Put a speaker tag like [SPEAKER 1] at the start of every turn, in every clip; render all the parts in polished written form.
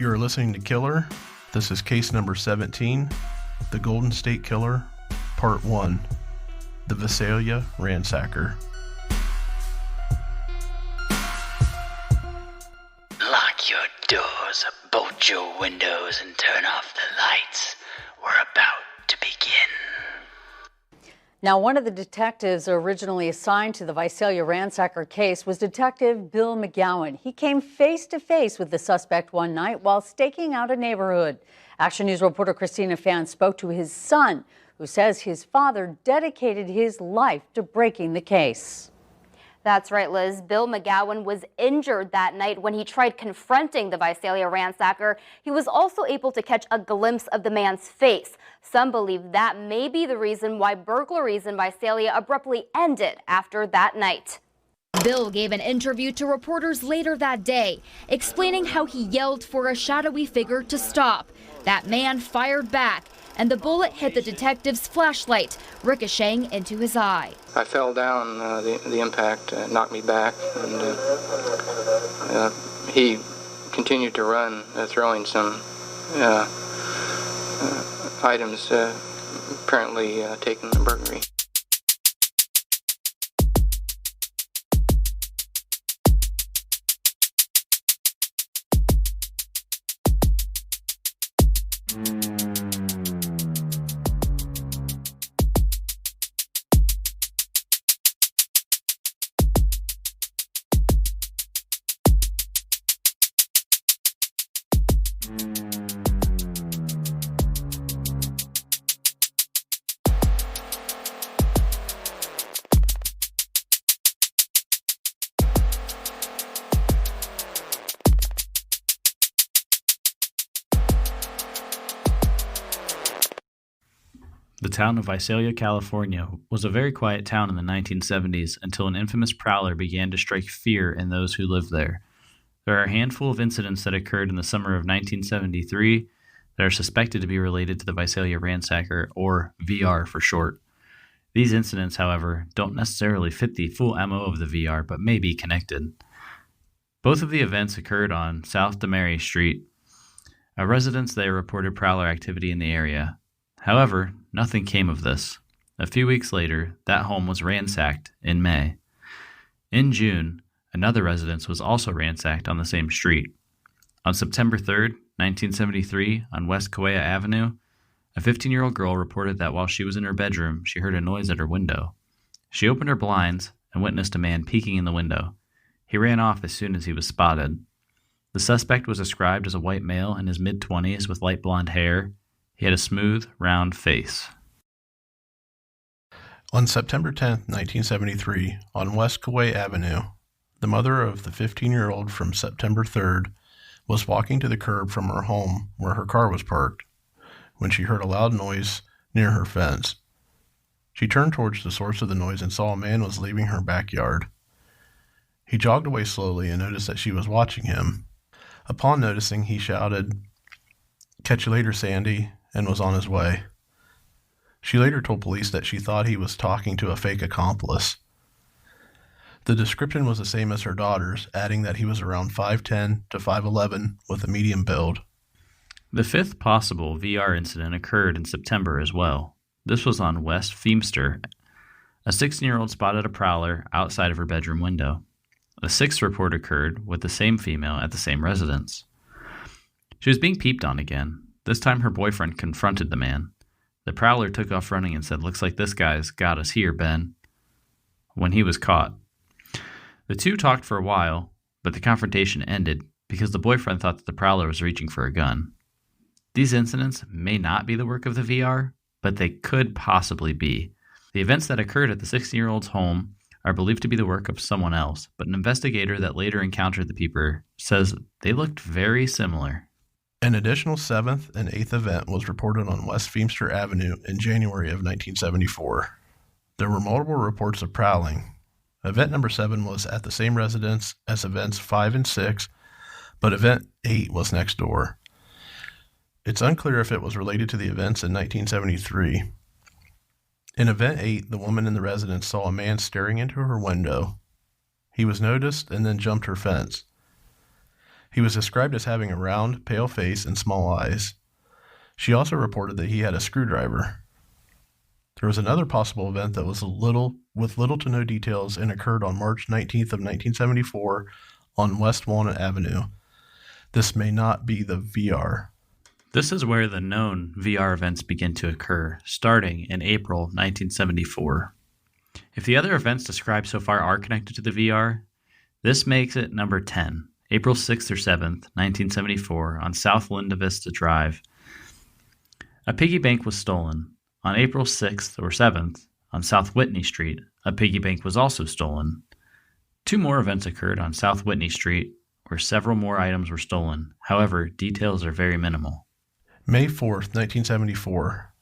[SPEAKER 1] You're listening to Killer. This is case number 17, the Golden State Killer, Part 1, the Visalia Ransacker.
[SPEAKER 2] Lock your doors, bolt your windows, and turn off the lights. We're about to begin.
[SPEAKER 3] Now, one of the detectives originally assigned to the Visalia Ransacker case was Detective Bill McGowan. He came face to face with the suspect one night while staking out a neighborhood. Action News reporter Christina Fan spoke to his son, who says his father dedicated his life to breaking the case.
[SPEAKER 4] That's right, Liz. Bill McGowan was injured that night when he tried confronting the Visalia Ransacker. He was also able to catch a glimpse of the man's face. Some believe that may be the reason why burglaries in Visalia abruptly ended after that night.
[SPEAKER 5] Bill gave an interview to reporters later that day, explaining how he yelled for a shadowy figure to stop. That man fired back, and the bullet hit the detective's flashlight, ricocheting into his eye.
[SPEAKER 6] I fell down, the impact knocked me back, and he continued to run, throwing some items apparently taken in the burglary.
[SPEAKER 7] The town of Visalia, California, was a very quiet town in the 1970s until an infamous prowler began to strike fear in those who lived there. There are a handful of incidents that occurred in the summer of 1973 that are suspected to be related to the Visalia Ransacker, or VR for short. These incidents, however, don't necessarily fit the full MO of the VR, but may be connected. Both of the events occurred on South DeMary Street. Residents there reported prowler activity in the area. However, nothing came of this. A few weeks later, that home was ransacked in May. In June, another residence was also ransacked on the same street. On September 3rd, 1973, on West Kauai Avenue, a 15-year-old girl reported that while she was in her bedroom, she heard a noise at her window. She opened her blinds and witnessed a man peeking in the window. He ran off as soon as he was spotted. The suspect was described as a white male in his mid-20s with light blonde hair. He had a smooth, round face.
[SPEAKER 1] On September 10, 1973, on West Kauai Avenue, the mother of the 15-year-old from September 3rd was walking to the curb from her home where her car was parked when she heard a loud noise near her fence. She turned towards the source of the noise and saw a man was leaving her backyard. He jogged away slowly and noticed that she was watching him. Upon noticing, he shouted, "Catch you later, Sandy," and was on his way. She later told police that she thought he was talking to a fake accomplice. The description was the same as her daughter's, adding that he was around 5'10 to 5'11 with a medium build.
[SPEAKER 7] The fifth possible VR incident occurred in September as well. This was on West Feimster. A 16-year-old spotted a prowler outside of her bedroom window. A sixth report occurred with the same female at the same residence. She was being peeped on again. This time her boyfriend confronted the man. The prowler took off running and said, "Looks like this guy's got us here, Ben," when he was caught. The two talked for a while, but the confrontation ended because the boyfriend thought that the prowler was reaching for a gun. These incidents may not be the work of the VR, but they could possibly be. The events that occurred at the 16-year-old's home are believed to be the work of someone else, but an investigator that later encountered the peeper says they looked very similar.
[SPEAKER 1] An additional seventh and eighth event was reported on West Feimster Avenue in January of 1974. There were multiple reports of prowling. Event number 7 was at the same residence as events 5 and 6, but event 8 was next door. It's unclear if it was related to the events in 1973. In event 8, the woman in the residence saw a man staring into her window. He was noticed and then jumped her fence. He was described as having a round, pale face and small eyes. She also reported that he had a screwdriver. There was another possible event that was with little to no details and occurred on March 19th of 1974 on West Walnut Avenue. This may not be the VR.
[SPEAKER 7] This is where the known VR events begin to occur, starting in April 1974. If the other events described so far are connected to the VR, this makes it number 10, April 6th or 7th, 1974, on South Linda Vista Drive. A piggy bank was stolen. On April 6th or 7th, on South Whitney Street, a piggy bank was also stolen. 2 more events occurred on South Whitney Street, where several more items were stolen. However, details are very minimal.
[SPEAKER 1] May 4th, 1974.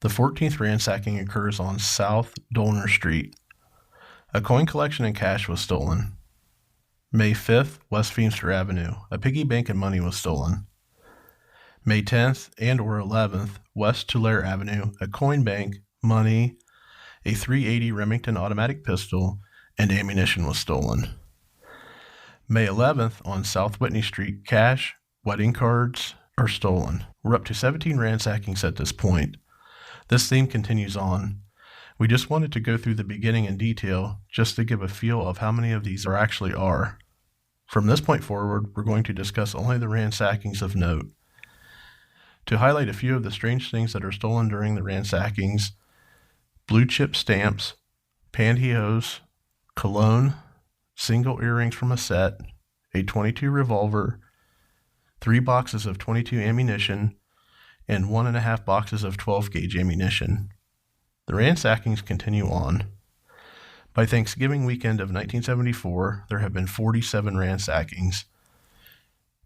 [SPEAKER 1] The 14th ransacking occurs on South Dolner Street. A coin collection and cash was stolen. May 5th, West Feimster Avenue. A piggy bank and money was stolen. May 10th and or 11th, West Tulare Avenue. A coin bank, money, a .380 Remington automatic pistol, and ammunition was stolen. May 11th, on South Whitney Street, cash, wedding cards are stolen. We're up to 17 ransackings at this point. This theme continues on. We just wanted to go through the beginning in detail just to give a feel of how many of these there actually are. From this point forward, we're going to discuss only the ransackings of note. To highlight a few of the strange things that are stolen during the ransackings: blue chip stamps, pantyhose, cologne, single earrings from a set, a .22 revolver, 3 boxes of .22 ammunition, and 1.5 boxes of 12-gauge ammunition. The ransackings continue on. By Thanksgiving weekend of 1974, there have been 47 ransackings.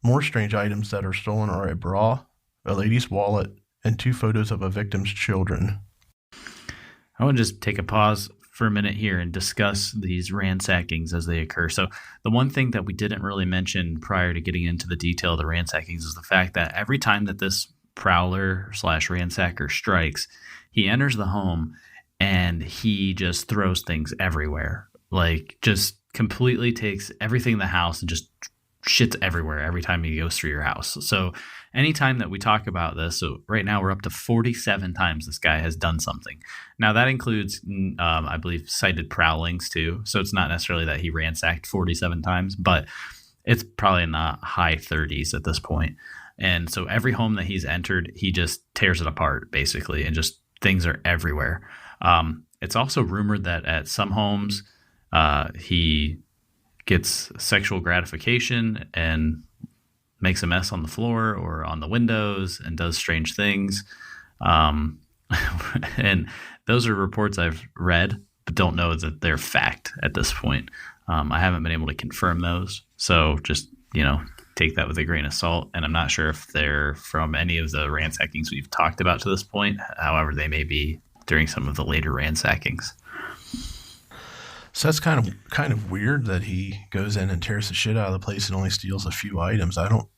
[SPEAKER 1] More strange items that are stolen are a bra, a lady's wallet, and 2 photos of a victim's children.
[SPEAKER 7] I want to just take a pause for a minute here and discuss these ransackings as they occur. So the one thing that we didn't really mention prior to getting into the detail of the ransackings is the fact that every time that this prowler / ransacker strikes, he enters the home and he just throws things everywhere. Like, just completely takes everything in the house and just shits everywhere every time he goes through your house. So anytime that we talk about this, so right now we're up to 47 times this guy has done something. Now that includes, I believe, cited prowlings too. So it's not necessarily that he ransacked 47 times, but it's probably in the high 30s at this point. And so every home that he's entered, he just tears it apart basically, and just things are everywhere. It's also rumored that at some homes, he gets sexual gratification and makes a mess on the floor or on the windows and does strange things. And those are reports I've read, but don't know that they're fact at this point. I haven't been able to confirm those. So just, take that with a grain of salt. And I'm not sure if they're from any of the ransackings we've talked about to this point. However, they may be during some of the later ransackings.
[SPEAKER 1] So that's kind of weird that he goes in and tears the shit out of the place and only steals a few items. I don't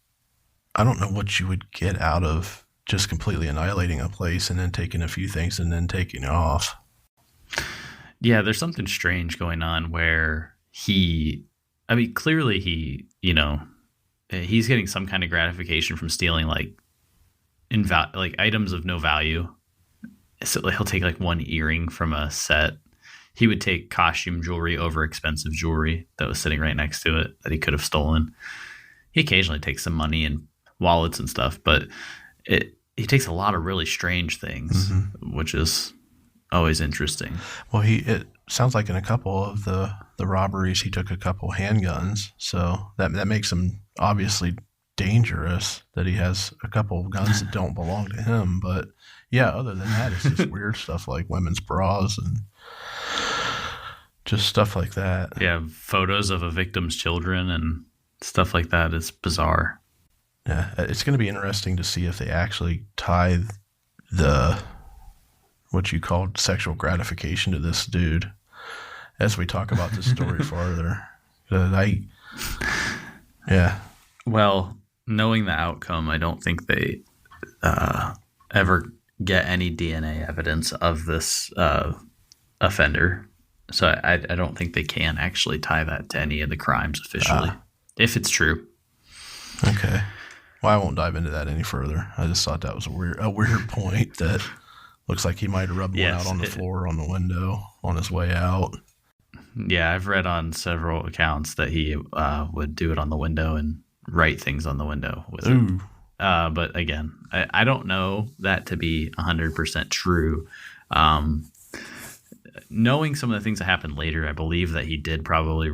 [SPEAKER 1] know what you would get out of just completely annihilating a place and then taking a few things and then taking it off.
[SPEAKER 7] Yeah, there's something strange going on where clearly he's getting some kind of gratification from stealing like items of no value. So he'll take like one earring from a set. He would take costume jewelry over expensive jewelry that was sitting right next to it that he could have stolen. He occasionally takes some money and wallets and stuff, but he takes a lot of really strange things, which is always interesting.
[SPEAKER 1] Well, it sounds like in a couple of the robberies, he took a couple handguns, so that makes him obviously dangerous that he has a couple of guns that don't belong to him. But yeah, other than that, it's just weird stuff like women's bras and just stuff like that.
[SPEAKER 7] Yeah, photos of a victim's children and stuff like that is bizarre.
[SPEAKER 1] Yeah, it's going to be interesting to see if they actually tie the what you called sexual gratification to this dude as we talk about this story farther. Yeah.
[SPEAKER 7] Well, knowing the outcome, I don't think they ever get any DNA evidence of this offender. So I don't think they can actually tie that to any of the crimes officially, if it's true.
[SPEAKER 1] Okay. Well, I won't dive into that any further. I just thought that was a weird point that looks like he might have rubbed one out on the floor on the window on his way out.
[SPEAKER 7] Yeah, I've read on several accounts that he would do it on the window and write things on the window with it. But again, I don't know that to be 100% true. Knowing some of the things that happened later, I believe that he did probably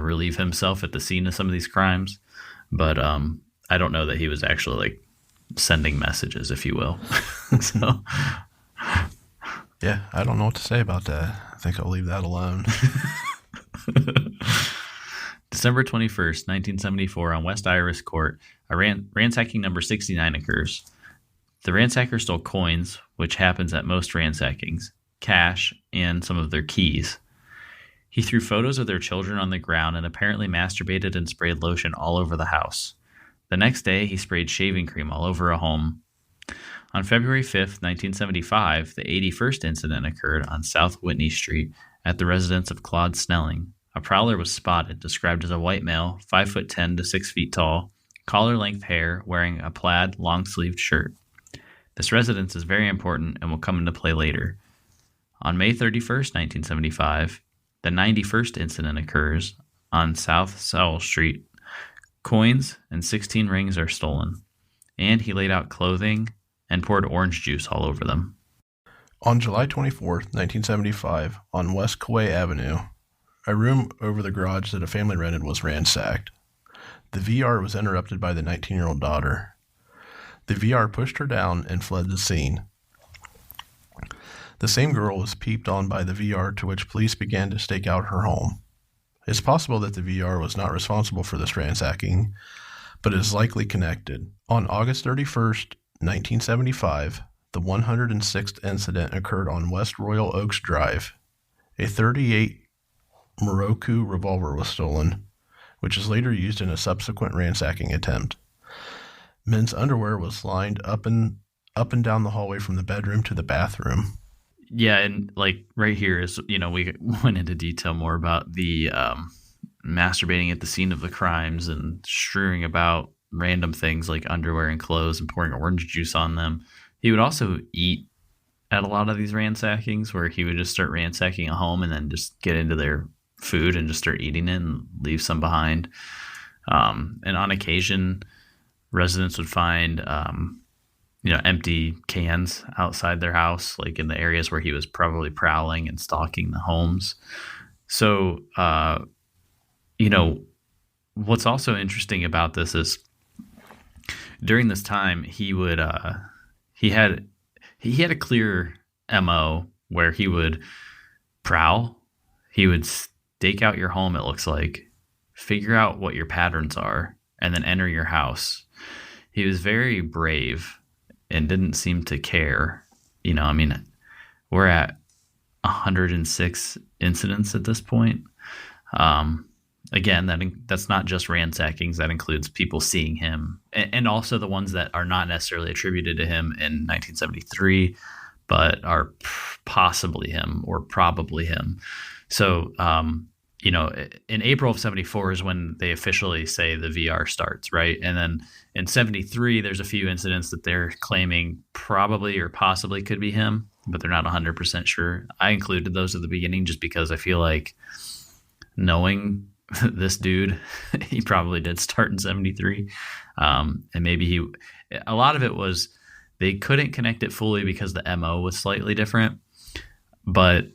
[SPEAKER 7] relieve himself at the scene of some of these crimes. But I don't know that he was actually like sending messages, if you will. So,
[SPEAKER 1] yeah, I don't know what to say about that. I think I'll leave that alone.
[SPEAKER 7] December 21st, 1974, on West Iris Court, a ransacking number 69 occurs. The ransacker stole coins, which happens at most ransackings, cash, and some of their keys. He threw photos of their children on the ground and apparently masturbated and sprayed lotion all over the house. The next day, he sprayed shaving cream all over a home. On February 5th, 1975, the 81st incident occurred on South Whitney Street at the residence of Claude Snelling. A prowler was spotted, described as a white male, 5'10" to 6 feet tall, collar-length hair, wearing a plaid, long-sleeved shirt. This residence is very important and will come into play later. On May 31st, 1975, the 91st incident occurs on South Sewell Street. Coins and 16 rings are stolen, and he laid out clothing and poured orange juice all over them.
[SPEAKER 1] On July 24th, 1975, on West Kauai Avenue, a room over the garage that a family rented was ransacked. The VR was interrupted by the 19-year-old daughter. The VR pushed her down and fled the scene. The same girl was peeped on by the VR, to which police began to stake out her home. It's possible that the VR was not responsible for this ransacking, but is likely connected. On August 31st, 1975, the 106th incident occurred on West Royal Oaks Drive. A .38 Morocco revolver was stolen, which is later used in a subsequent ransacking attempt. Men's underwear was lined up and down the hallway from the bedroom to the bathroom.
[SPEAKER 7] Yeah, and like right here is, we went into detail more about the masturbating at the scene of the crimes and strewing about random things like underwear and clothes and pouring orange juice on them. He would also eat at a lot of these ransackings, where he would just start ransacking a home and then just get into their food and just start eating it and leave some behind. And on occasion, residents would find empty cans outside their house, like in the areas where he was probably prowling and stalking the homes. So, what's also interesting about this is during this time, he would, he had a clear MO where he would prowl. He would stake out your home, it looks like, figure out what your patterns are, and then enter your house. He was very brave and didn't seem to care. We're at 106 incidents at this point. Again, that's not just ransackings. That includes people seeing him, and also the ones that are not necessarily attributed to him in 1973, but are possibly him or probably him. So, in April of 74 is when they officially say the VR starts, right? And then in 73, there's a few incidents that they're claiming probably or possibly could be him, but they're not 100% sure. I included those at the beginning just because I feel like knowing this dude, he probably did start in 73. And maybe a lot of it was they couldn't connect it fully because the MO was slightly different. But,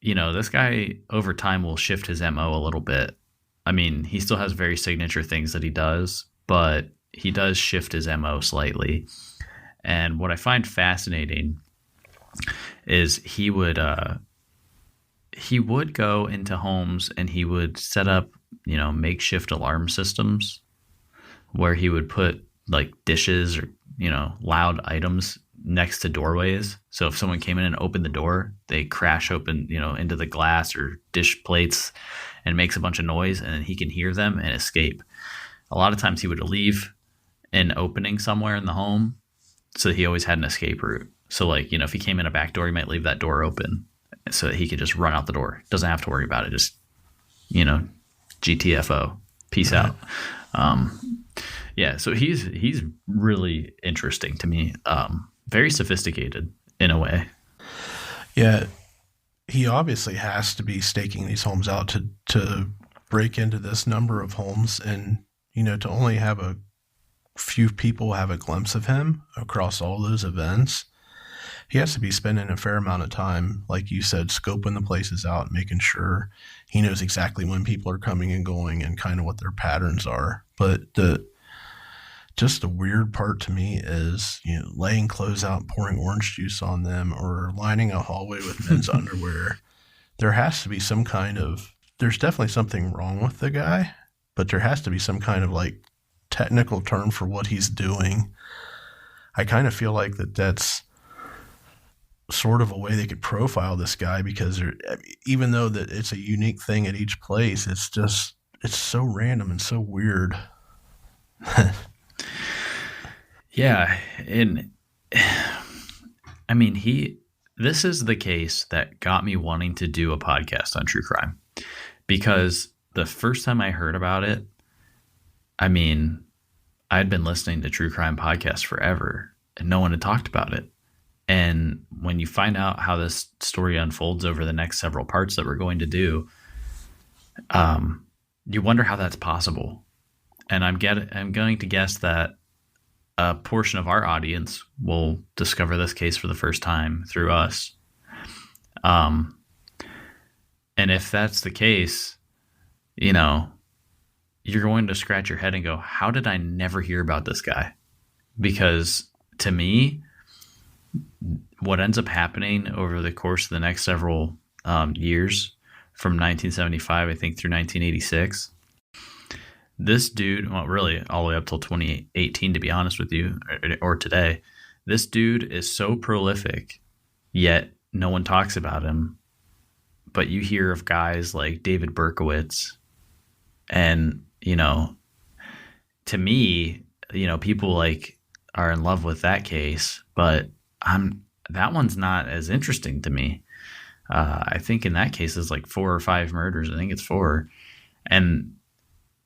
[SPEAKER 7] this guy over time will shift his MO a little bit. I mean, he still has very signature things that he does, but he does shift his MO slightly. And what I find fascinating is he would go into homes and he would set up, makeshift alarm systems where he would put like dishes or, loud items next to doorways. So if someone came in and opened the door, they crash open, into the glass or dish plates and makes a bunch of noise, and then he can hear them and escape. A lot of times he would leave an opening somewhere in the home, so he always had an escape route. So like, if he came in a back door, he might leave that door open so that he could just run out the door. Doesn't have to worry about it. Just, GTFO. Peace out. Yeah, so he's really interesting to me. Very sophisticated in a way.
[SPEAKER 1] Yeah, he obviously has to be staking these homes out to break into this number of homes, and to only have a few people have a glimpse of him across all those events. He has to be spending a fair amount of time, like you said, scoping the places out, making sure he knows exactly when people are coming and going and kind of what their patterns are. But the weird part to me is, laying clothes out, pouring orange juice on them, or lining a hallway with men's underwear. There has to be there's definitely something wrong with the guy, but there has to be some kind of technical term for what he's doing. I kind of feel like that's sort of a way they could profile this guy, because even though that it's a unique thing at each place, it's so random and so weird.
[SPEAKER 7] Yeah, and I mean, this is the case that got me wanting to do a podcast on true crime, because the first time I heard about it, I mean, I'd been listening to true crime podcasts forever and no one had talked about it. And when you find out how this story unfolds over the next several parts that we're going to do, you wonder how that's possible. And I'm going to guess that a portion of our audience will discover this case for the first time through us. And if that's the case, you're going to scratch your head and go, how did I never hear about this guy? Because to me, what ends up happening over the course of the next several years, from 1975, I think, through 1986, this dude, well, really all the way up till 2018, to be honest with you, or today, this dude is so prolific, yet no one talks about him. But you hear of guys like David Berkowitz, and, to me, people are in love with that case, but that one's not as interesting to me. I think in that case it's 4 or 5 murders. I think it's 4. And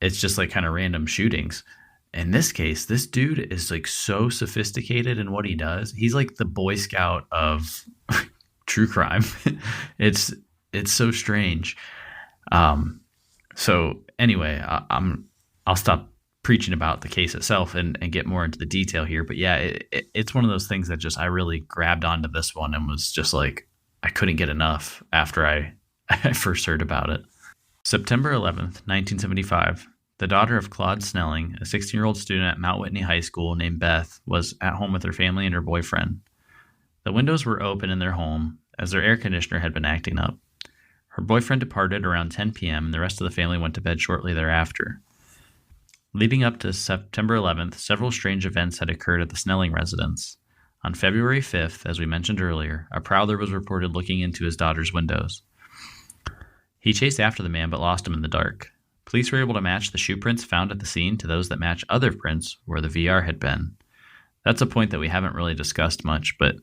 [SPEAKER 7] it's just kind of random shootings. In this case, this dude is so sophisticated in what he does. He's the Boy Scout of true crime. It's so strange. So anyway, I'll stop preaching about the case itself and get more into the detail here. But yeah, it's one of those things that I really grabbed onto this one and was just I couldn't get enough after I first heard about it. September 11th, 1975, the daughter of Claude Snelling, a 16-year-old student at Mount Whitney High School named Beth, was at home with her family and her boyfriend. The windows were open in their home as their air conditioner had been acting up. Her boyfriend departed around 10 p.m. and the rest of the family went to bed shortly thereafter. Leading up to September 11th, several strange events had occurred at the Snelling residence. On February 5th, as we mentioned earlier, a prowler was reported looking into his daughter's windows. He chased after the man but lost him in the dark. Police were able to match the shoe prints found at the scene to those that match other prints where the VR had been. That's a point that we haven't really discussed much, but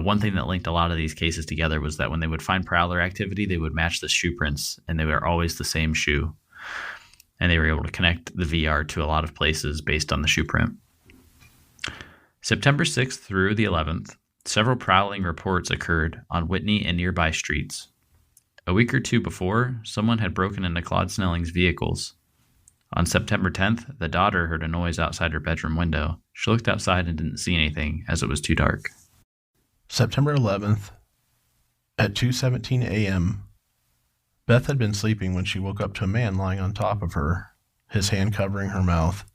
[SPEAKER 7] one thing that linked a lot of these cases together was that when they would find prowler activity, they would match the shoe prints, and they were always the same shoe. And they were able to connect the VR to a lot of places based on the shoe print. September 6th through the 11th, several prowling reports occurred on Whitney and nearby streets. A week or two before, someone had broken into Claude Snelling's vehicles. On September 10th, the daughter heard a noise outside her bedroom window. She looked outside and didn't see anything as it was too dark.
[SPEAKER 1] September 11th, at 2:17 a.m., Beth had been sleeping when she woke up to a man lying on top of her, his hand covering her mouth.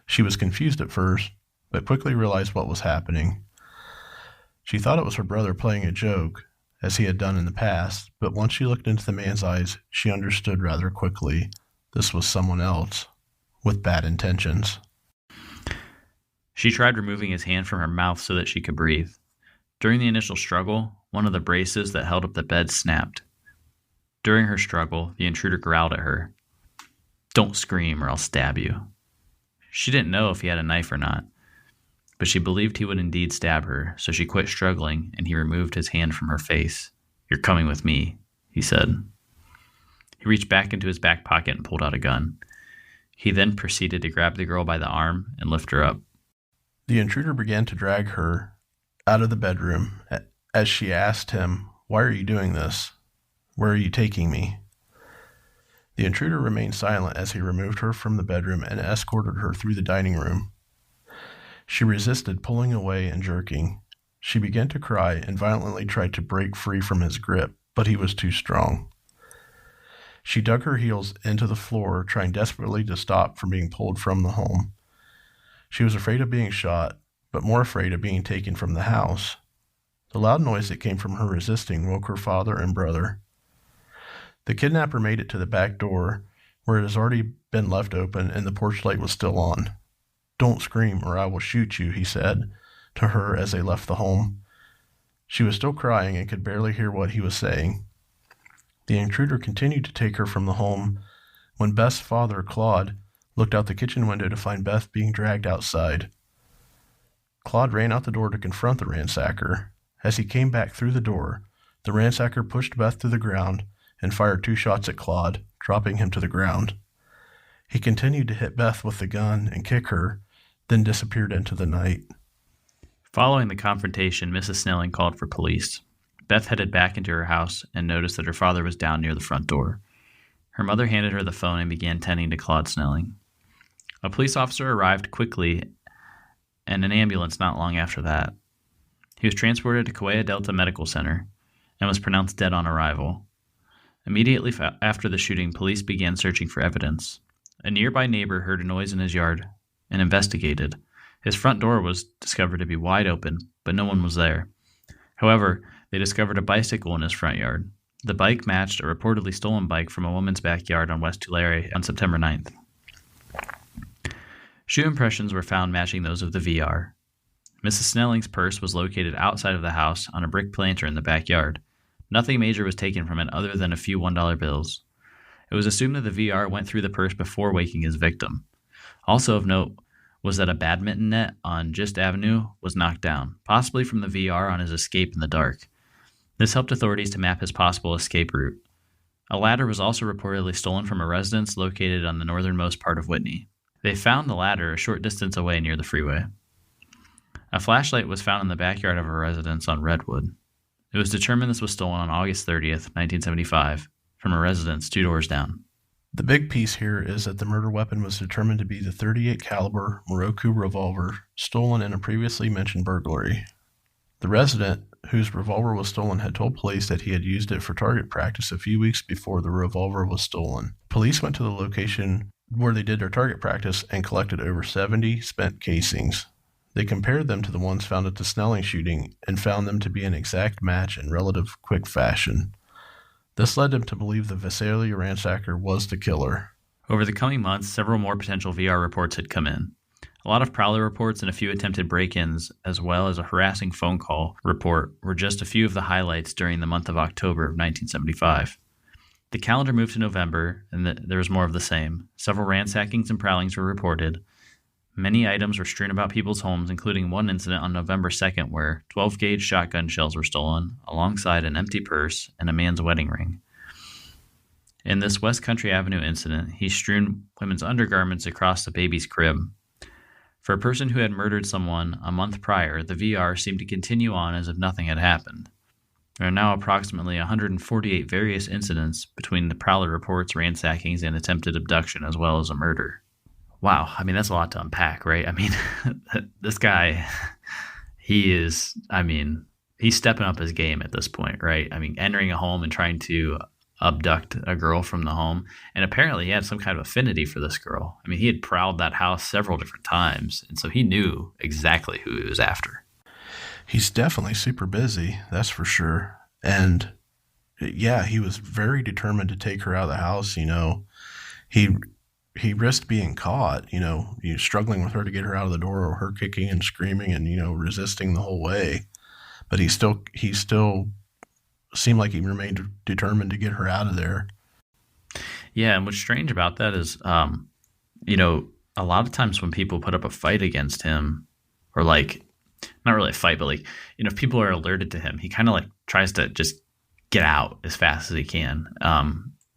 [SPEAKER 1] She was confused at first, but quickly realized what was happening. She thought it was her brother playing a joke, as he had done in the past, but once she looked into the man's eyes, she understood rather quickly this was someone else, with bad intentions.
[SPEAKER 7] She tried removing his hand from her mouth so that she could breathe. During the initial struggle, one of the braces that held up the bed snapped. During her struggle, the intruder growled at her, "Don't scream or I'll stab you." She didn't know if he had a knife or not, but she believed he would indeed stab her, so she quit struggling and he removed his hand from her face. "You're coming with me," he said. He reached back into his back pocket and pulled out a gun. He then proceeded to grab the girl by the arm and lift her up.
[SPEAKER 1] The intruder began to drag her out of the bedroom as she asked him, "Why are you doing this? Where are you taking me?" The intruder remained silent as he removed her from the bedroom and escorted her through the dining room. She resisted, pulling away and jerking. She began to cry and violently tried to break free from his grip, but he was too strong. She dug her heels into the floor, trying desperately to stop from being pulled from the home. She was afraid of being shot, but more afraid of being taken from the house. The loud noise that came from her resisting woke her father and brother. The kidnapper made it to the back door, where it has already been left open and the porch light was still on. "Don't scream or I will shoot you," he said to her as they left the home. She was still crying and could barely hear what he was saying. The intruder continued to take her from the home when Beth's father, Claude, looked out the kitchen window to find Beth being dragged outside. Claude ran out the door to confront the ransacker. As he came back through the door, the ransacker pushed Beth to the ground and fired 2 shots at Claude, dropping him to the ground. He continued to hit Beth with the gun and kick her, then disappeared into the night.
[SPEAKER 7] Following the confrontation, Mrs. Snelling called for police. Beth headed back into her house and noticed that her father was down near the front door. Her mother handed her the phone and began tending to Claude Snelling. A police officer arrived quickly and an ambulance not long after that. He was transported to Kauai Delta Medical Center and was pronounced dead on arrival. Immediately after the shooting, police began searching for evidence. A nearby neighbor heard a noise in his yard and investigated. His front door was discovered to be wide open, but no one was there. However, they discovered a bicycle in his front yard. The bike matched a reportedly stolen bike from a woman's backyard on West Tulare on September 9th. Shoe impressions were found matching those of the VR. Mrs. Snelling's purse was located outside of the house on a brick planter in the backyard. Nothing major was taken from it other than a few $1 bills. It was assumed that the VR went through the purse before waking his victim. Also of note was that a badminton net on Gist Avenue was knocked down, possibly from the VR on his escape in the dark. This helped authorities to map his possible escape route. A ladder was also reportedly stolen from a residence located on the northernmost part of Whitney. They found the ladder a short distance away near the freeway. A flashlight was found in the backyard of a residence on Redwood. It was determined this was stolen on August 30th, 1975, from a residence 2 doors down.
[SPEAKER 1] The big piece here is that the murder weapon was determined to be the .38 caliber Moroku revolver stolen in a previously mentioned burglary. The resident whose revolver was stolen had told police that he had used it for target practice a few weeks before the revolver was stolen. Police went to the location where they did their target practice and collected over 70 spent casings. They compared them to the ones found at the Snelling shooting and found them to be an exact match in relative quick fashion. This led them to believe the Visalia Ransacker was the killer.
[SPEAKER 7] Over the coming months, several more potential VR reports had come in. A lot of prowler reports and a few attempted break-ins, as well as a harassing phone call report, were just a few of the highlights during the month of October of 1975. The calendar moved to November, and there was more of the same. Several ransackings and prowlings were reported. Many items were strewn about people's homes, including one incident on November 2nd where 12-gauge shotgun shells were stolen, alongside an empty purse and a man's wedding ring. In this West Country Avenue incident, he strewn women's undergarments across the baby's crib. For a person who had murdered someone a month prior, the VR seemed to continue on as if nothing had happened. There are now approximately 148 various incidents between the prowler reports, ransackings, and attempted abduction, as well as a murder. Wow, I mean, that's a lot to unpack, right? I mean, this guy, he's stepping up his game at this point, right? I mean, entering a home and trying to abduct a girl from the home. And apparently he had some kind of affinity for this girl. I mean, he had prowled that house several different times. And so he knew exactly who he was after.
[SPEAKER 1] He's definitely super busy, that's for sure. And yeah, he was very determined to take her out of the house. You know, he risked being caught, struggling with her to get her out of the door, or her kicking and screaming and, resisting the whole way. But he still seemed like he remained determined to get her out of there.
[SPEAKER 7] Yeah. And what's strange about that is, a lot of times when people put up a fight against him, or like, not really a fight, but like, if people are alerted to him, he kind of like tries to just get out as fast as he can.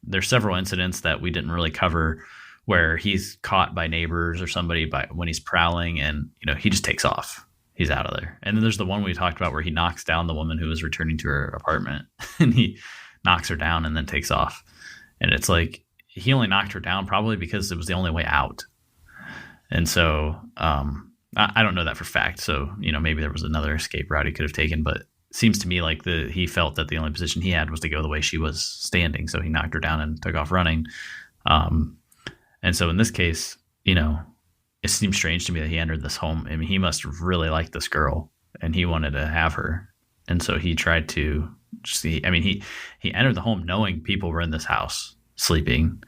[SPEAKER 7] There's several incidents that we didn't really cover where he's caught by neighbors or somebody when he's prowling, and he just takes off. He's out of there. And then there's the one we talked about where he knocks down the woman who was returning to her apartment, and he knocks her down and then takes off. And it's like he only knocked her down probably because it was the only way out. And so I don't know that for fact. So maybe there was another escape route he could have taken, but it seems to me like he felt that the only position he had was to go the way she was standing. So he knocked her down and took off running. And so in this case, it seems strange to me that he entered this home. I mean, he must really like this girl, and he wanted to have her. And so he tried to see. I mean, he entered the home knowing people were in this house sleeping,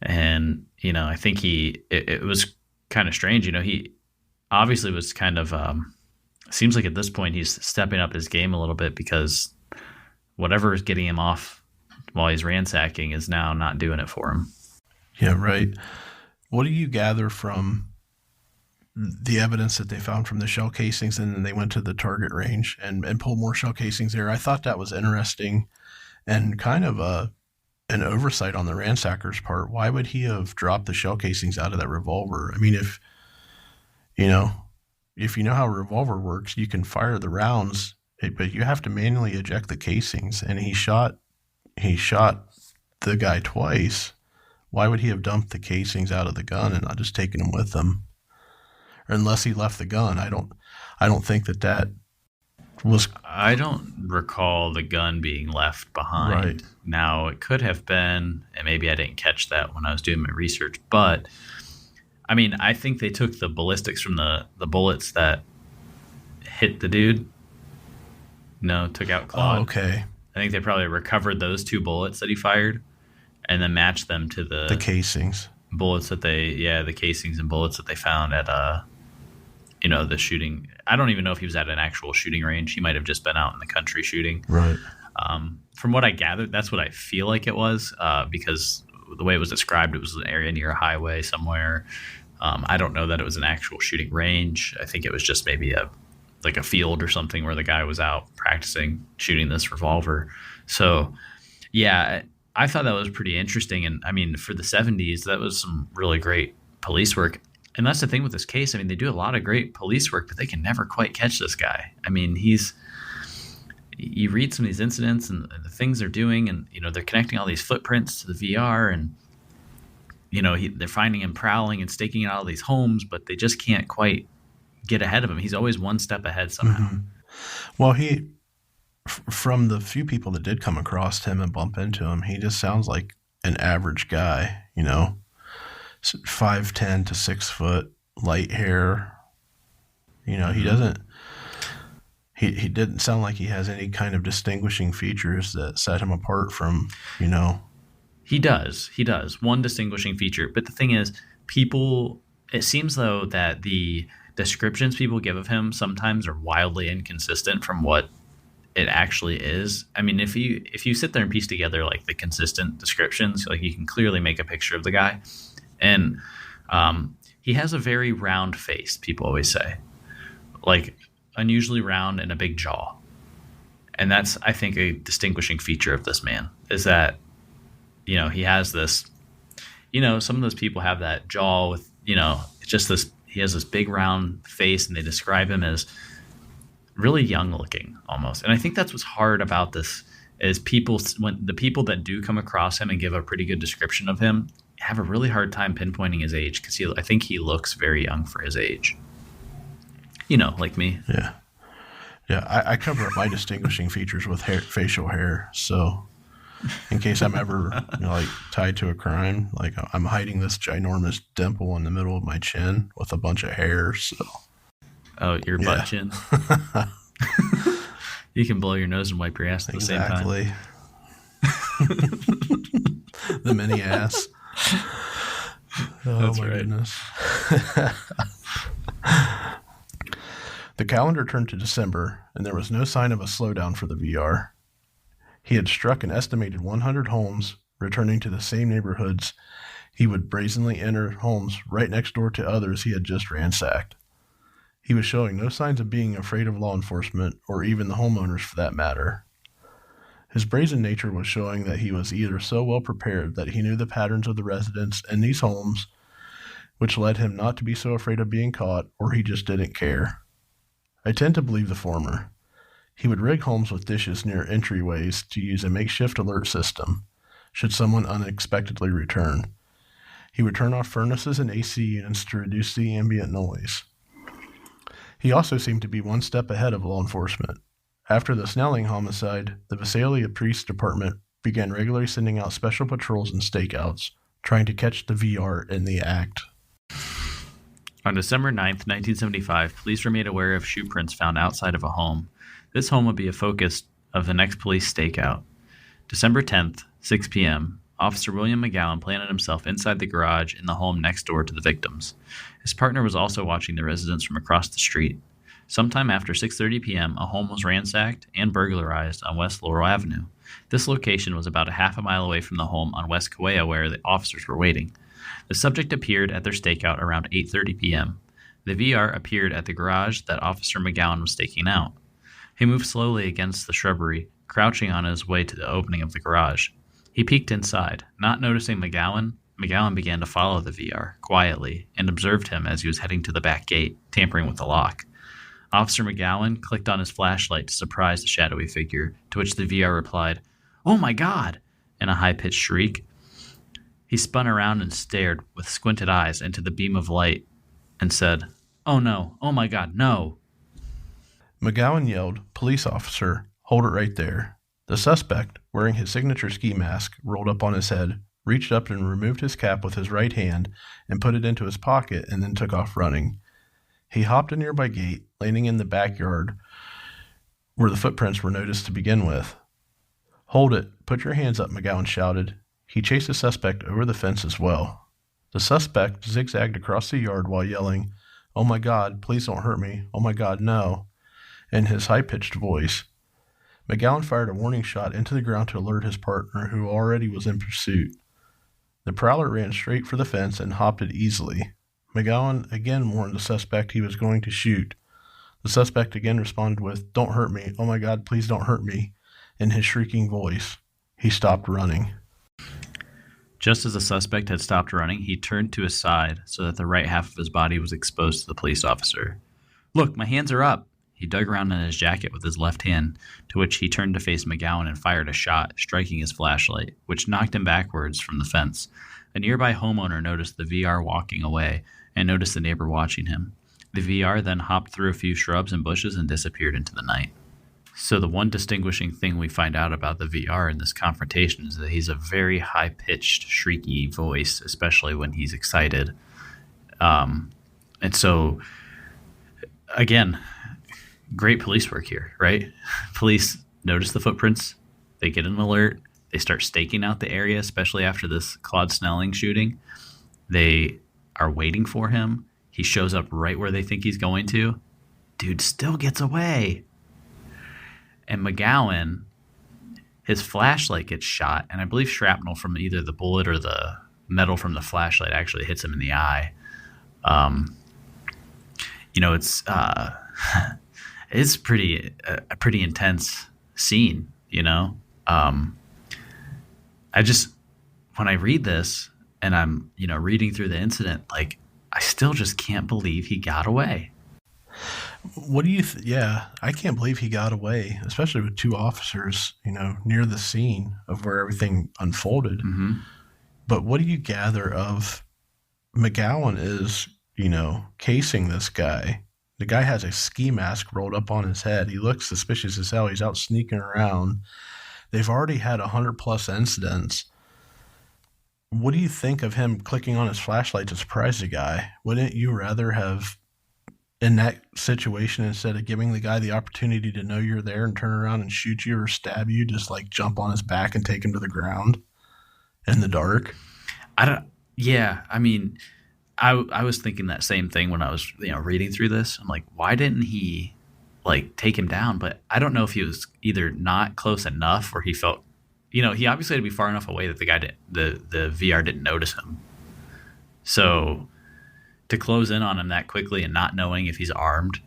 [SPEAKER 7] and I think it was kind of strange. He obviously was kind of. Seems like at this point he's stepping up his game a little bit, because whatever is getting him off while he's ransacking is now not doing it for him.
[SPEAKER 1] Yeah, right. What do you gather from the evidence that they found from the shell casings, and then they went to the target range and pulled more shell casings there? I thought that was interesting and kind of an oversight on the ransacker's part. Why would he have dropped the shell casings out of that revolver? I mean, if you know how a revolver works, you can fire the rounds, but you have to manually eject the casings, and he shot the guy twice. Why would he have dumped the casings out of the gun and not just taken them with him? Or unless he left the gun, I don't think that was.
[SPEAKER 7] I don't recall the gun being left behind.
[SPEAKER 1] Right.
[SPEAKER 7] Now, it could have been, and maybe I didn't catch that when I was doing my research, but I mean, I think they took the ballistics from the bullets that hit the dude. Took out Claude.
[SPEAKER 1] Oh, okay.
[SPEAKER 7] I think they probably recovered those 2 bullets that he fired, and then matched them to the
[SPEAKER 1] casings,
[SPEAKER 7] bullets that the casings and bullets that they found at the shooting. I don't even know if he was at an actual shooting range. He might have just been out in the country shooting.
[SPEAKER 1] Right.
[SPEAKER 7] From what I gathered, that's what I feel like it was, because the way it was described, it was an area near a highway somewhere. I don't know that it was an actual shooting range. I think it was just maybe a field or something where the guy was out practicing shooting this revolver. So, yeah, I thought that was pretty interesting. And I mean, for the 70s, that was some really great police work. And that's the thing with this case. I mean, they do a lot of great police work, but they can never quite catch this guy. I mean, you read some of these incidents and the things they're doing, and, they're connecting all these footprints to the VR, and, they're finding him prowling and staking out all these homes, but they just can't quite get ahead of him. He's always one step ahead somehow.
[SPEAKER 1] Mm-hmm. Well, from the few people that did come across him and bump into him, he just sounds like an average guy, 5'10" to 6 foot, light hair. He doesn't. He didn't sound like he has any kind of distinguishing features that set him apart from.
[SPEAKER 7] He does. One distinguishing feature, but the thing is, it seems though that the descriptions people give of him sometimes are wildly inconsistent from what it actually is. I mean, if you sit there and piece together like the consistent descriptions, like you can clearly make a picture of the guy. And he has a very round face, people always say, like unusually round and a big jaw. And that's, I think, a distinguishing feature of this man, is that, he has this, some of those people have that jaw with, it's just this, he has this big round face, and they describe him as really young looking almost. And I think that's what's hard about this, is when the people that do come across him and give a pretty good description of him have a really hard time pinpointing his age, because I think he looks very young for his age. Like me.
[SPEAKER 1] Yeah. I cover up my distinguishing features with facial hair. So in case I'm ever tied to a crime, like I'm hiding this ginormous dimple in the middle of my chin with a bunch of hair. So.
[SPEAKER 7] Oh, your butt chin. You can blow your nose and wipe your ass at the same time.
[SPEAKER 1] The mini ass.
[SPEAKER 7] That's
[SPEAKER 1] my
[SPEAKER 7] right.
[SPEAKER 1] Goodness. The calendar turned to December, and there was no sign of a slowdown for the VR. He had struck an estimated 100 homes, returning to the same neighborhoods. He would brazenly enter homes right next door to others he had just ransacked. He was showing no signs of being afraid of law enforcement, or even the homeowners for that matter. His brazen nature was showing that he was either so well prepared that he knew the patterns of the residents in these homes, which led him not to be so afraid of being caught, or he just didn't care. I tend to believe the former. He would rig homes with dishes near entryways to use a makeshift alert system, should someone unexpectedly return. He would turn off furnaces and AC units to reduce the ambient noise. He also seemed to be one step ahead of law enforcement. After the Snelling homicide, the Visalia Police Department began regularly sending out special patrols and stakeouts, trying to catch the VR in the act.
[SPEAKER 7] On December 9th, 1975, police were made aware of shoe prints found outside of a home. This home would be a focus of the next police stakeout. December 10th, 6 p.m., Officer William McGowan planted himself inside the garage in the home next door to the victims. His partner was also watching the residents from across the street. Sometime after 6:30 p.m., a home was ransacked and burglarized on West Laurel Avenue. This location was about a half a mile away from the home on West Kauai where the officers were waiting. The subject appeared at their stakeout around 8:30 p.m. The VR appeared at the garage that Officer McGowan was staking out. He moved slowly against the shrubbery, crouching on his way to the opening of the garage. He peeked inside. Not noticing McGowan began to follow the VR quietly and observed him as he was heading to the back gate, tampering with the lock. Officer McGowan clicked on his flashlight to surprise the shadowy figure, to which the VR replied, "Oh my God!" in a high-pitched shriek. He spun around and stared with squinted eyes into the beam of light and said, "Oh no, oh my God, no."
[SPEAKER 1] McGowan yelled, "Police officer, hold it right there." The suspect, wearing his signature ski mask rolled up on his head, reached up and removed his cap with his right hand and put it into his pocket and then took off running. He hopped a nearby gate, landing in the backyard where the footprints were noticed to begin with. "Hold it, put your hands up," McGowan shouted. He chased the suspect over the fence as well. The suspect zigzagged across the yard while yelling, "Oh my God, please don't hurt me. Oh my God, no," in his high-pitched voice. McGowan fired a warning shot into the ground to alert his partner, who already was in pursuit. The prowler ran straight for the fence and hopped it easily. McGowan again warned the suspect he was going to shoot. The suspect again responded with, "Don't hurt me. Oh my God, please don't hurt me," in his shrieking voice. He stopped running.
[SPEAKER 7] Just as the suspect had stopped running, he turned to his side so that the right half of his body was exposed to the police officer. "Look, my hands are up." He dug around in his jacket with his left hand, to which he turned to face McGowan and fired a shot, striking his flashlight, which knocked him backwards from the fence. A nearby homeowner noticed the VR walking away and noticed the neighbor watching him. The VR then hopped through a few shrubs and bushes and disappeared into the night. So the one distinguishing thing we find out about the VR in this confrontation is that he's a very high-pitched, shrieky voice, especially when he's excited. And so, again, great police work here, right? Police notice the footprints, they get an alert, they start staking out the area, especially after this Claude Snelling shooting. They are waiting for him. He shows up right where they think he's going to. Dude still gets away. And McGowan, his flashlight gets shot, and I believe shrapnel from either the bullet or the metal from the flashlight actually hits him in the eye. It's a pretty intense scene, when I read this and I'm, reading through the incident, like, I still just can't believe he got away.
[SPEAKER 1] What do you yeah, I can't believe he got away, especially with two officers, near the scene of where everything unfolded.
[SPEAKER 7] Mm-hmm.
[SPEAKER 1] But what do you gather of McGowan is, casing this guy? The guy has a ski mask rolled up on his head. He looks suspicious as hell. He's out sneaking around. They've already had 100+ incidents. What do you think of him clicking on his flashlight to surprise the guy? Wouldn't you rather have, in that situation, instead of giving the guy the opportunity to know you're there and turn around and shoot you or stab you, just like jump on his back and take him to the ground in the dark?
[SPEAKER 7] I was thinking that same thing when I was, reading through this. I'm like, why didn't he take him down? But I don't know if he was either not close enough or he felt, he obviously had to be far enough away that the VR didn't notice him. So to close in on him that quickly and not knowing if he's armed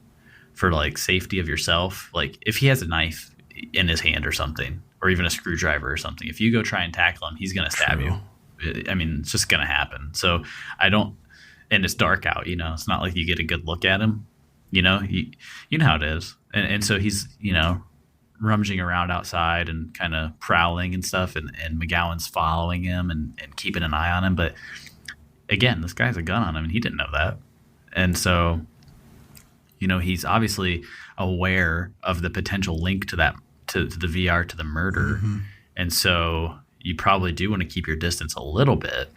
[SPEAKER 7] for safety of yourself, if he has a knife in his hand or something, or even a screwdriver or something. If you go try and tackle him, he's going to stab you. I mean, it's just going to happen. So and it's dark out, it's not like you get a good look at him, you know how it is. And so he's, rummaging around outside and kind of prowling and stuff. And McGowan's following him and keeping an eye on him. But again, this guy has a gun on him and he didn't know that. And so, he's obviously aware of the potential link to the VR, to the murder. Mm-hmm. And so you probably do want to keep your distance a little bit.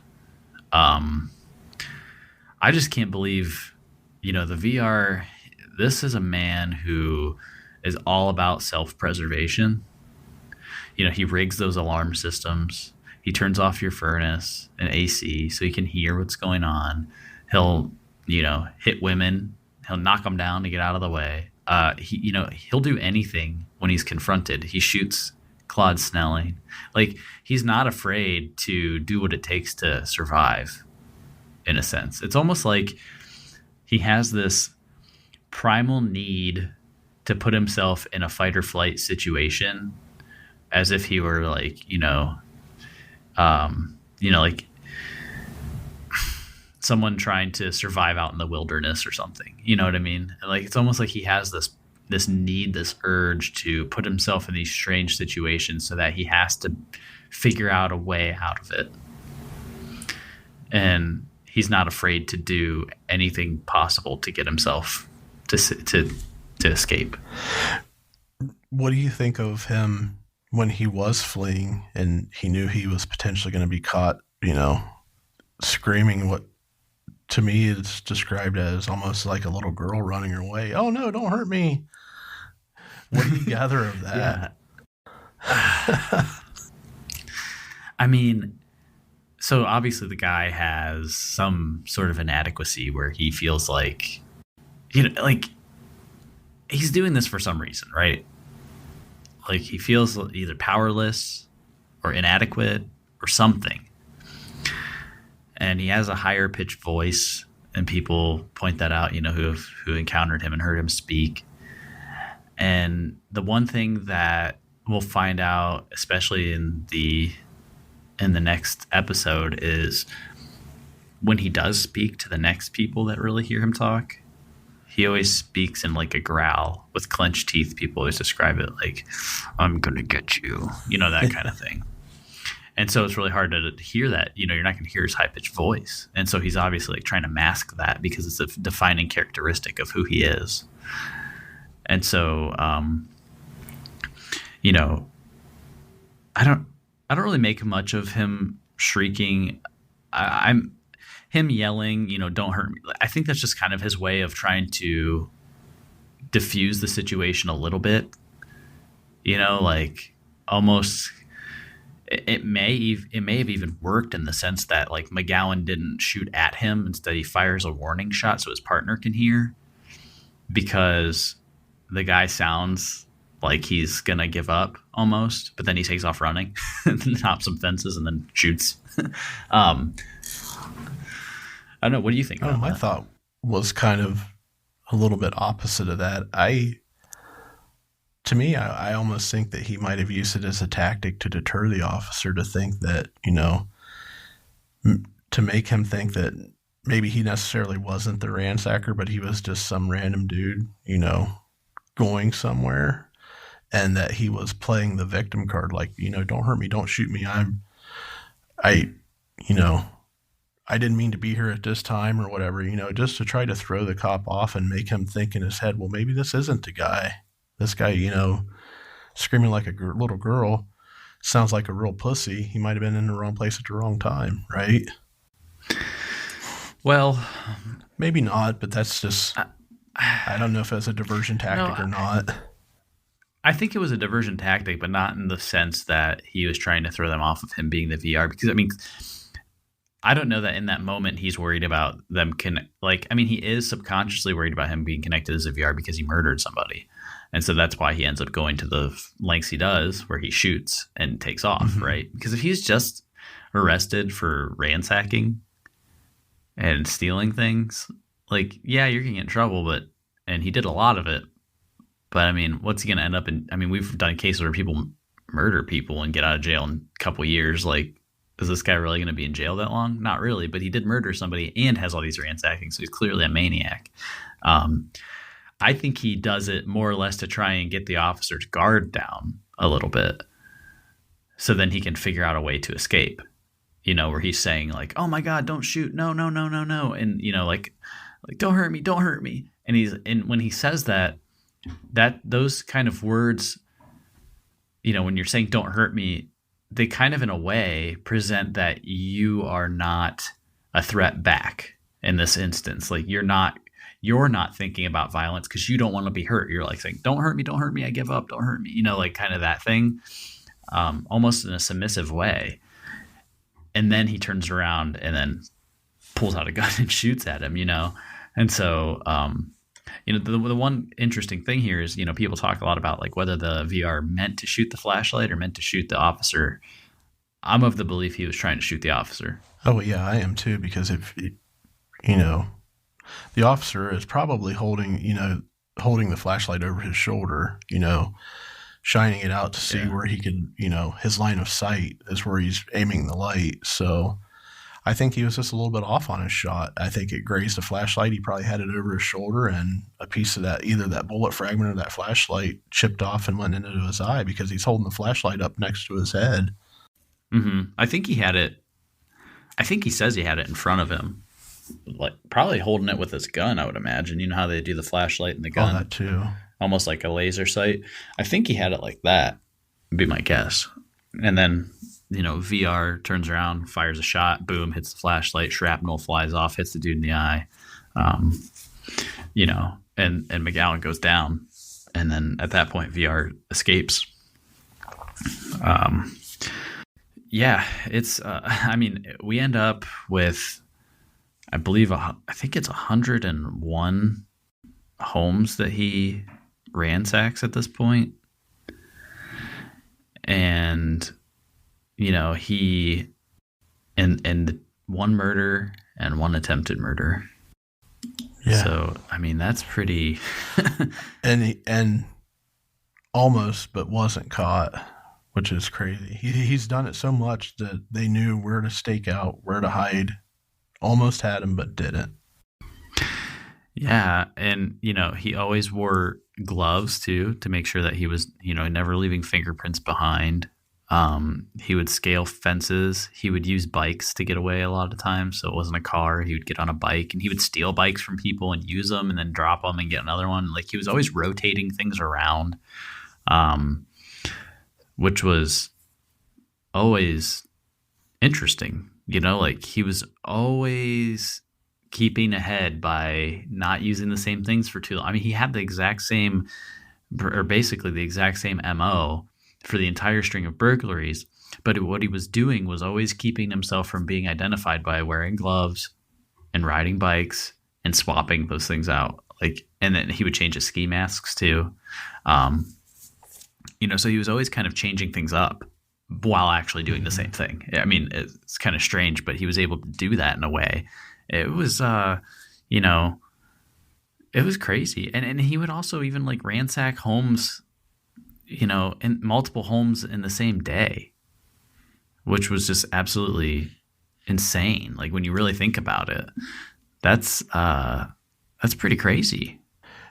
[SPEAKER 7] I just can't believe, the VR, this is a man who is all about self-preservation. He rigs those alarm systems. He turns off your furnace and AC so he can hear what's going on. He'll, hit women. He'll knock them down to get out of the way. He'll do anything when he's confronted. He shoots Claude Snelling. Like, he's not afraid to do what it takes to survive, in a sense. It's almost like he has this primal need to put himself in a fight or flight situation as if he were like, like someone trying to survive out in the wilderness or something. You know what I mean? Like, it's almost like he has this need, this urge to put himself in these strange situations so that he has to figure out a way out of it. And he's not afraid to do anything possible to get himself to escape.
[SPEAKER 1] What do you think of him when he was fleeing and he knew he was potentially going to be caught, screaming what to me is described as almost like a little girl running away? Oh no, don't hurt me. What do you gather of that?
[SPEAKER 7] I mean, so obviously the guy has some sort of inadequacy where he feels like, like he's doing this for some reason, right? Like, he feels either powerless or inadequate or something. And he has a higher pitched voice, and people point that out, who encountered him and heard him speak. And the one thing that we'll find out, especially in the next episode, is when he does speak to the next people that really hear him talk, he always speaks in like a growl with clenched teeth. People always describe it like, I'm going to get you, that kind of thing. And so it's really hard to hear that. You're not going to hear his high-pitched voice. And so he's obviously like trying to mask that because it's a defining characteristic of who he is. And so, I don't really make much of him shrieking. Him yelling, don't hurt me. I think that's just kind of his way of trying to diffuse the situation a little bit. Like, almost. It may have even worked in the sense that, like, McGowan didn't shoot at him. Instead, he fires a warning shot so his partner can hear, because the guy sounds like he's gonna give up almost, but then he takes off running and hops some fences and then shoots. I don't know. What do you think about
[SPEAKER 1] my
[SPEAKER 7] that?
[SPEAKER 1] thought was kind of a little bit opposite of that. To me, I almost think that he might have used it as a tactic to deter the officer, to think that, to make him think that maybe he necessarily wasn't the ransacker, but he was just some random dude, going somewhere, and that he was playing the victim card, like, don't hurt me, don't shoot me. I didn't mean to be here at this time or whatever, just to try to throw the cop off and make him think in his head, well, maybe this isn't the guy. This guy, screaming like a little girl sounds like a real pussy. He might have been in the wrong place at the wrong time, right?
[SPEAKER 7] Well,
[SPEAKER 1] maybe not, but that's just, I don't know if it's a diversion tactic or not.
[SPEAKER 7] I think it was a diversion tactic, but not in the sense that he was trying to throw them off of him being the VR. Because, I don't know that in that moment he's worried about them. He is subconsciously worried about him being connected as a VR because he murdered somebody. And so that's why he ends up going to the lengths he does, where he shoots and takes off, mm-hmm. right? Because if he's just arrested for ransacking and stealing things, like, yeah, you're going to get in trouble, and he did a lot of it. But, what's he going to end up in? We've done cases where people murder people and get out of jail in a couple years. Like, is this guy really going to be in jail that long? Not really, but he did murder somebody and has all these ransackings, so he's clearly a maniac. I think he does it more or less to try and get the officer's guard down a little bit, so then he can figure out a way to escape. Where he's saying like, "Oh my God, don't shoot! No, no, no, no, no!" And like don't hurt me, don't hurt me. And when he says that those kind of words, when you're saying "don't hurt me," they kind of in a way present that you are not a threat back in this instance. Like you're not thinking about violence because you don't want to be hurt. You're like saying, don't hurt me, I give up, don't hurt me, like kind of that thing, almost in a submissive way. And then he turns around and then pulls out a gun and shoots at him, And so, the one interesting thing here is, people talk a lot about like whether the VR meant to shoot the flashlight or meant to shoot the officer. I'm of the belief he was trying to shoot the officer.
[SPEAKER 1] Oh, yeah, I am too, because if, the officer is probably holding the flashlight over his shoulder, shining it out to see where he could, his line of sight is where he's aiming the light. So I think he was just a little bit off on his shot. I think it grazed the flashlight. He probably had it over his shoulder, and a piece of that, either that bullet fragment or that flashlight, chipped off and went into his eye because he's holding the flashlight up next to his head.
[SPEAKER 7] Mm-hmm. I think he says he had it in front of him, like probably holding it with his gun, I would imagine. You know how they do the flashlight and the gun?
[SPEAKER 1] Oh, that too.
[SPEAKER 7] Almost like a laser sight. I think he had it like that, would be my guess. And then, VR turns around, fires a shot, boom, hits the flashlight, shrapnel flies off, hits the dude in the eye. And McGowan goes down. And then at that point, VR escapes. It's, we end up with, I think it's 101 homes that he ransacks at this point. And, he, and one murder and one attempted murder.
[SPEAKER 1] Yeah.
[SPEAKER 7] So, that's pretty.
[SPEAKER 1] and almost, but wasn't caught, which is crazy. He's done it so much that they knew where to stake out, where to hide. Almost had him, but didn't.
[SPEAKER 7] Yeah. And, he always wore gloves too, to make sure that he was, never leaving fingerprints behind. He would scale fences. He would use bikes to get away a lot of times. So it wasn't a car. He would get on a bike, and he would steal bikes from people and use them and then drop them and get another one. Like he was always rotating things around, which was always interesting. Like he was always keeping ahead by not using the same things for too long. He had the exact same, or basically the exact same MO for the entire string of burglaries. But what he was doing was always keeping himself from being identified by wearing gloves and riding bikes and swapping those things out. And then he would change his ski masks too. So he was always kind of changing things up while actually doing the same thing. It's kind of strange, but he was able to do that in a way. It was, it was crazy. And he would also even ransack homes, in multiple homes in the same day, which was just absolutely insane. When you really think about it, that's pretty crazy.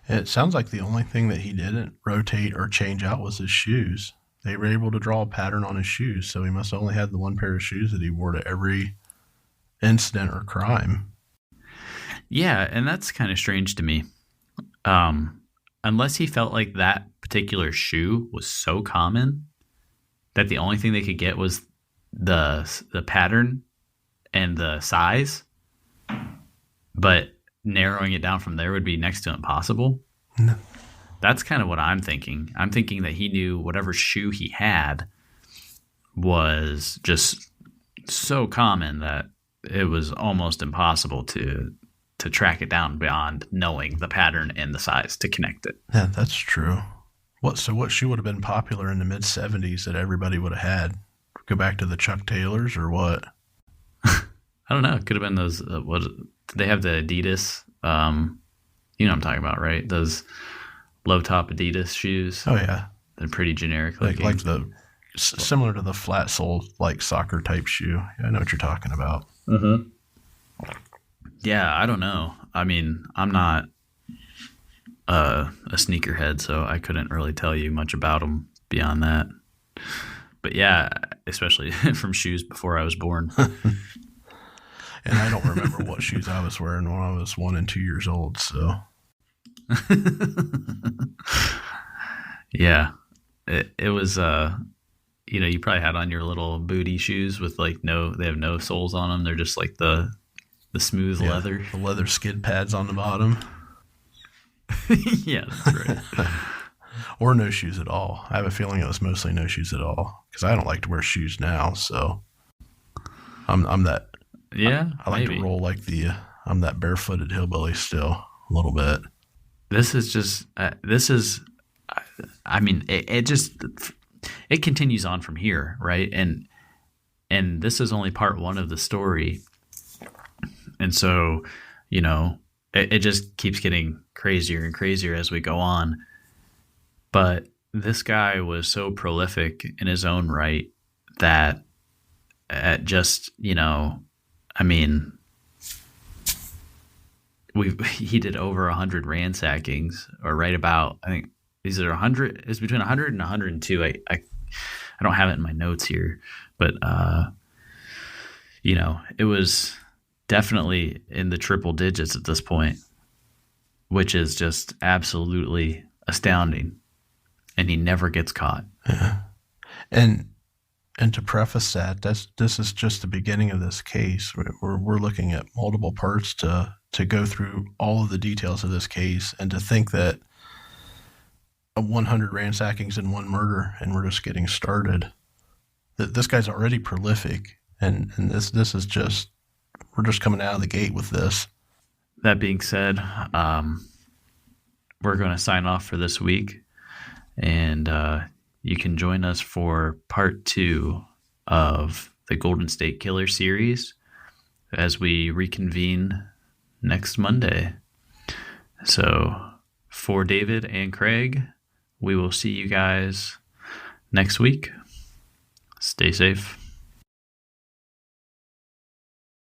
[SPEAKER 1] It sounds like the only thing that he didn't rotate or change out was his shoes. They were able to draw a pattern on his shoes, so he must have only had the one pair of shoes that he wore to every incident or crime.
[SPEAKER 7] Yeah, and that's kind of strange to me. Unless he felt like that particular shoe was so common that the only thing they could get was the pattern and the size, but narrowing it down from there would be next to impossible.
[SPEAKER 1] No.
[SPEAKER 7] That's kind of what I'm thinking. I'm thinking that he knew whatever shoe he had was just so common that it was almost impossible to track it down beyond knowing the pattern and the size to connect it.
[SPEAKER 1] Yeah, that's true. What shoe would have been popular in the mid-'70s that everybody would have had? Go back to the Chuck Taylors or what?
[SPEAKER 7] I don't know. It could have been those. Did they have the Adidas? You know what I'm talking about, right? Those low top Adidas shoes.
[SPEAKER 1] Oh yeah,
[SPEAKER 7] they're pretty generic.
[SPEAKER 1] Like the Similar to the flat sole, like soccer type shoe. I know what you're talking about.
[SPEAKER 7] Mm-hmm. Yeah, I don't know. I mean, I'm not a sneakerhead, so I couldn't really tell you much about them beyond that. But yeah, especially from shoes before I was born.
[SPEAKER 1] And I don't remember what shoes I was wearing when I was 1 and 2 years old. So,
[SPEAKER 7] yeah, it was. You probably had on your little booty shoes with like they have no soles on them. They're just like the smooth leather,
[SPEAKER 1] the leather skid pads on the bottom.
[SPEAKER 7] Yeah, that's right.
[SPEAKER 1] Or no shoes at all. I have a feeling it was mostly no shoes at all because I don't like to wear shoes now. So I'm that.
[SPEAKER 7] Yeah,
[SPEAKER 1] I like to roll like I'm that barefooted hillbilly still a little bit.
[SPEAKER 7] This is just. I mean, it continues on from here, right? And this is only part one of the story, and so it just keeps getting crazier and crazier as we go on. But this guy was so prolific in his own right that I mean, he did over 100 ransackings, or right about, I think these are 100. It's between 100 and 102. I don't have it in my notes here, but it was definitely in the triple digits at this point, which is just absolutely astounding. And he never gets caught.
[SPEAKER 1] Yeah. And to preface that, this is just the beginning of this case. We're looking at multiple parts to go through all of the details of this case, and to think that 100 ransackings and one murder, and we're just getting started. This guy's already prolific, and this is just, we're just coming out of the gate with this.
[SPEAKER 7] That being said, we're going to sign off for this week. And you can join us for part 2 of the Golden State Killer series as we reconvene next Monday. So for David and Craig, we will see you guys next week. Stay safe.